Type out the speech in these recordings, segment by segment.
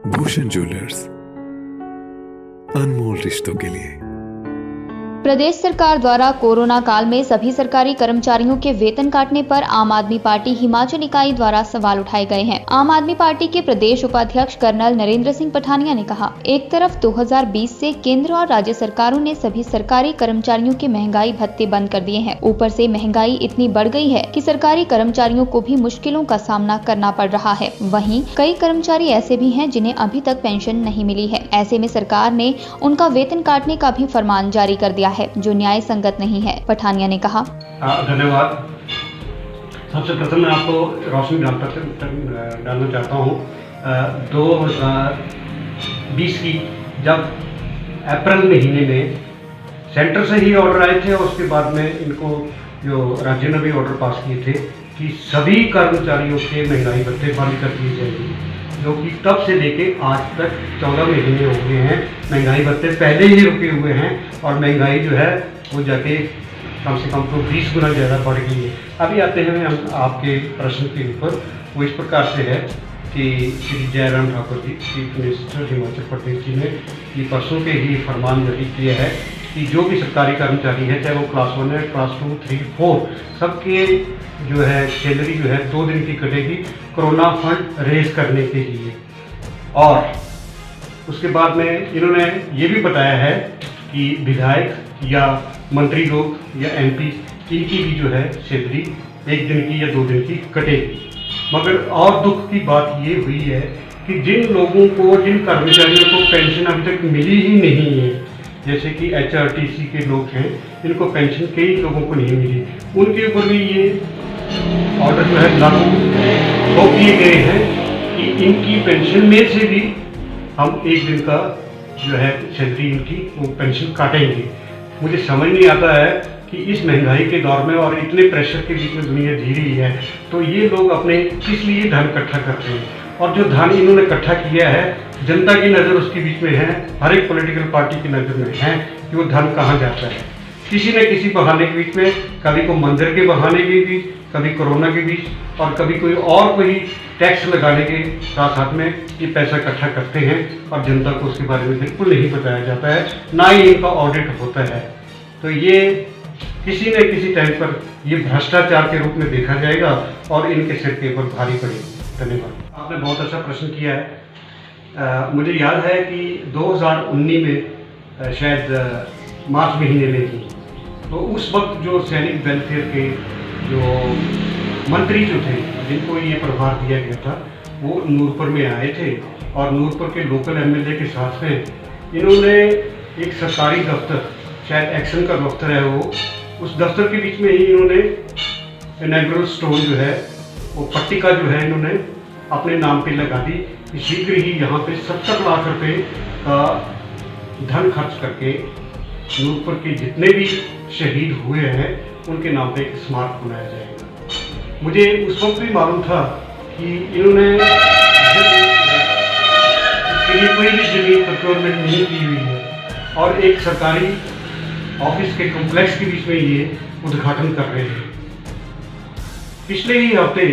Bhushan jewellers, अनमोल रिश्तों के लिए। प्रदेश सरकार द्वारा कोरोना काल में सभी सरकारी कर्मचारियों के वेतन काटने पर आम आदमी पार्टी हिमाचल इकाई द्वारा सवाल उठाए गए हैं। आम आदमी पार्टी के प्रदेश उपाध्यक्ष कर्नल नरेंद्र सिंह पठानिया ने कहा, एक तरफ 2020 से केंद्र और राज्य सरकारों ने सभी सरकारी कर्मचारियों के महंगाई भत्ते बंद कर दिए हैं। ऊपर से महंगाई इतनी बढ़ गई है कि सरकारी कर्मचारियों को भी मुश्किलों का सामना करना पड़ रहा है। वहीं कई कर्मचारी ऐसे भी हैं जिन्हें अभी तक पेंशन नहीं मिली है। ऐसे में सरकार ने उनका वेतन काटने का भी फरमान जारी कर दिया है, जो न्याय संगत नहीं है। पठानिया ने कहा, धन्यवाद। सबसे प्रथम मैं आपको रोशनी डालना चाहता हूँ। 2020 की जब अप्रैल महीने में सेंटर से ही ऑर्डर आए थे और उसके बाद में इनको जो राज्य ने भी ऑर्डर पास किए थे कि सभी कर्मचारियों के महंगाई भत्ते बंद कर दिए जाएंगे, जो कि तब से लेके आज तक 14 महीने हो गए हैं। महंगाई भत्ते पहले ही रुके हुए हैं और महंगाई जो है वो जाके कम से कम तो 20 गुना ज़्यादा बढ़ गई है। अभी आते हैं हम आपके प्रश्न के ऊपर। वो इस प्रकार से है कि श्री जयराम ठाकुर जी, चीफ मिनिस्टर हिमाचल प्रदेश जी ने ये परसों के ही फरमान जारी किया है कि जो भी सरकारी कर्मचारी है, चाहे वो क्लास 1 है, क्लास 2, 3, 4, सबके जो है सैलरी जो है 2 दिन की कटेगी कोरोना फंड रेज करने के लिए। और उसके बाद में इन्होंने ये भी बताया है कि विधायक या मंत्री लोग या एमपी इनकी भी जो है सैलरी 1 दिन की या 2 दिन की कटेगी। मगर और दुख की बात ये हुई है कि जिन लोगों को, जिन कर्मचारियों को पेंशन अभी तक मिली ही नहीं है, जैसे कि HRTC के लोग हैं, इनको पेंशन कई लोगों को नहीं मिली, उनके ऊपर भी ये ऑर्डर जो है लागू हो किए गए हैं कि इनकी पेंशन में से भी हम 1 दिन का जो है सैलरी इनकी वो पेंशन काटेंगे। मुझे समझ नहीं आता है कि इस महंगाई के दौर में और इतने प्रेशर के बीच में दुनिया जी रही है, तो ये लोग अपने किस लिए धन इकट्ठा करते हैं। और जो धन इन्होंने इकट्ठा किया है, जनता की नज़र उसके बीच में है, हर एक पॉलिटिकल पार्टी की नज़र में है कि वो धन कहाँ जाता है। किसी न किसी बहाने के बीच में, कभी को मंदिर के बहाने के बीच, कभी कोरोना के बीच, और कभी कोई टैक्स लगाने के साथ साथ में ये पैसा इकट्ठा करते हैं और जनता को उसके बारे में बिल्कुल नहीं बताया जाता है, ना ही इनका ऑडिट होता है। तो ये किसी न किसी टाइम पर ये भ्रष्टाचार के रूप में देखा जाएगा और इनके सिर के ऊपर भारी पड़ेगी। धन्यवाद। आपने बहुत अच्छा प्रश्न किया है। मुझे याद है कि 2019 में शायद मार्च महीने में ही, तो उस वक्त जो सैनिक वेलफेयर के जो मंत्री जो थे, जिनको ये प्रभार दिया गया था, वो नूरपुर में आए थे और नूरपुर के लोकल MLA के साथ में इन्होंने एक सरकारी दफ्तर, शायद एक्शन का दफ्तर है वो, उस दफ्तर के बीच में ही इन्होंने इनॉग्रेशन स्टोन जो है वो पट्टिका जो है इन्होंने अपने नाम पे लगा दी कि शीघ्र ही यहाँ पे 70 लाख रुपए का धन खर्च करके नूरपुर के जितने भी शहीद हुए हैं उनके नाम पे एक स्मारक बनाया जाएगा। मुझे उस वक्त भी मालूम था कि इन्होंने इसके लिए कोई भी जमीन प्रोक्योरमेंट नहीं की हुई है और एक सरकारी ऑफिस के कॉम्प्लेक्स के बीच में ये उद्घाटन कर रहे हैं। पिछले ही हफ्ते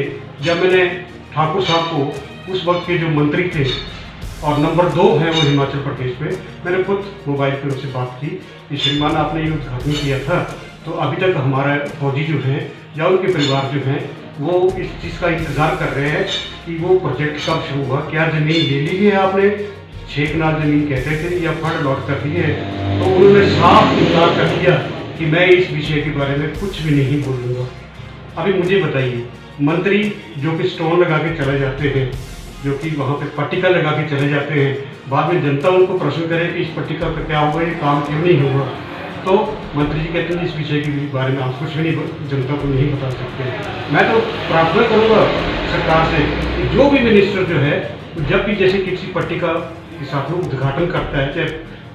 जब मैंने ठाकुर साहब को, उस वक्त के जो मंत्री थे और नंबर 2 हैं वो हिमाचल प्रदेश में, मैंने खुद मोबाइल पर उनसे बात की कि श्रीमान आपने ये उद्घाटन किया था, तो अभी तक हमारा फौजी जो हैं या उनके परिवार जो हैं वो इस चीज़ का इंतज़ार कर रहे हैं कि वो प्रोजेक्ट कब शुरू हुआ, क्या ज़मीन ले ली है आपने, 6 कनाल ज़मीन कहते थे या फंड अलॉट कर दिए है। तो उन्होंने साफ इनकार कर दिया कि मैं इस विषय के बारे में कुछ भी नहीं बोलूँगा। अभी मुझे बताइए, मंत्री जो कि स्टोन लगा के चले जाते हैं, जो कि वहाँ पे पट्टिका लगा के चले जाते हैं, बाद में जनता उनको प्रश्न करे कि इस पट्टिका पर क्या होगा, ये काम क्यों नहीं होगा, तो मंत्री जी कहते हैं इस विषय के बारे में आप कुछ भी नहीं, जनता को नहीं बता सकते। मैं तो प्रार्थना करूँगा सरकार से कि जो भी मिनिस्टर जो है, जब भी जैसे किसी पट्टिका के साथ में उद्घाटन करता है, चाहे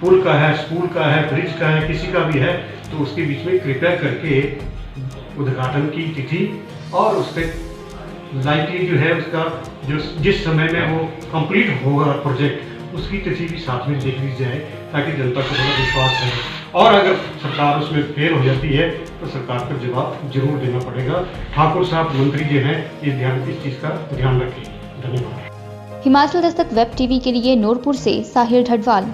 पुल का है, स्कूल का है, ब्रिज का है, किसी का भी है, तो उसके बीच में कृपया करके उद्घाटन की तिथि और उसके लाइटली जो है उसका जो जिस समय में वो कंप्लीट होगा प्रोजेक्ट, उसकी तिथि भी साथ में देख ली जाए ताकि जनता को थोड़ा विश्वास रहे। और अगर सरकार उसमें फेल हो जाती है तो सरकार को जवाब जरूर देना पड़ेगा। ठाकुर साहब मंत्री जो हैं इस चीज़ का ध्यान रखें। धन्यवाद। हिमाचल दस्तक वेब टीवी के लिए नूरपुर से साहिल ढडवाल।